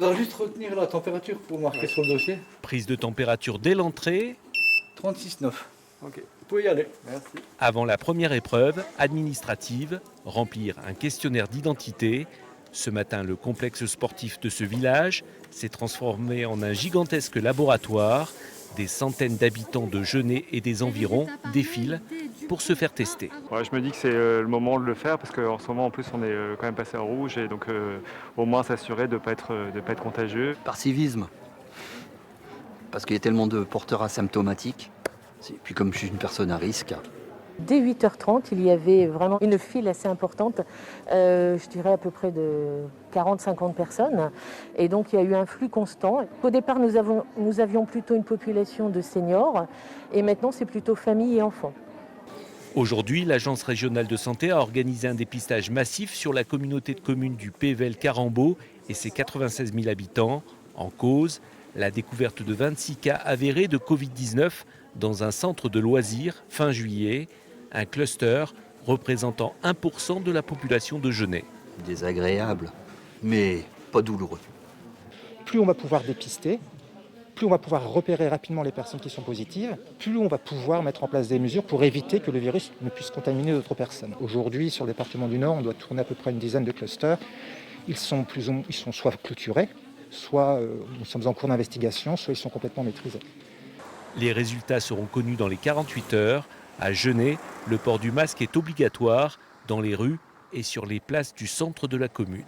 On va juste retenir la température pour marquer sur le dossier. Prise de température dès l'entrée. 36,9. Ok, vous pouvez y aller. Merci. Avant la première épreuve administrative, remplir un questionnaire d'identité. Ce matin, le complexe sportif de ce village s'est transformé en un gigantesque laboratoire. Des centaines d'habitants de Genêt et des environs défilent pour se faire tester. Ouais, je me dis que c'est le moment de le faire parce qu'en ce moment en plus on est quand même passé en rouge et donc au moins s'assurer de ne pas être contagieux. Par civisme, parce qu'il y a tellement de porteurs asymptomatiques. Et puis comme je suis une personne à risque. Dès 8h30, il y avait vraiment une file assez importante, je dirais à peu près de 40-50 personnes. Et donc il y a eu un flux constant. Au départ, nous avions plutôt une population de seniors et maintenant c'est plutôt famille et enfants. Aujourd'hui, l'Agence régionale de santé a organisé un dépistage massif sur la communauté de communes du Pével Carambeau et ses 96 000 habitants. En cause, la découverte de 26 cas avérés de Covid-19 dans un centre de loisirs fin juillet, un cluster représentant 1% de la population de Genêt. Désagréable, mais pas douloureux. Plus on va pouvoir dépister, plus on va pouvoir repérer rapidement les personnes qui sont positives, plus on va pouvoir mettre en place des mesures pour éviter que le virus ne puisse contaminer d'autres personnes. Aujourd'hui, sur le département du Nord, on doit tourner à peu près une dizaine de clusters. Ils sont soit clôturés, soit nous sommes en cours d'investigation, soit ils sont complètement maîtrisés. Les résultats seront connus dans les 48 heures. À Genêt, le port du masque est obligatoire dans les rues et sur les places du centre de la commune.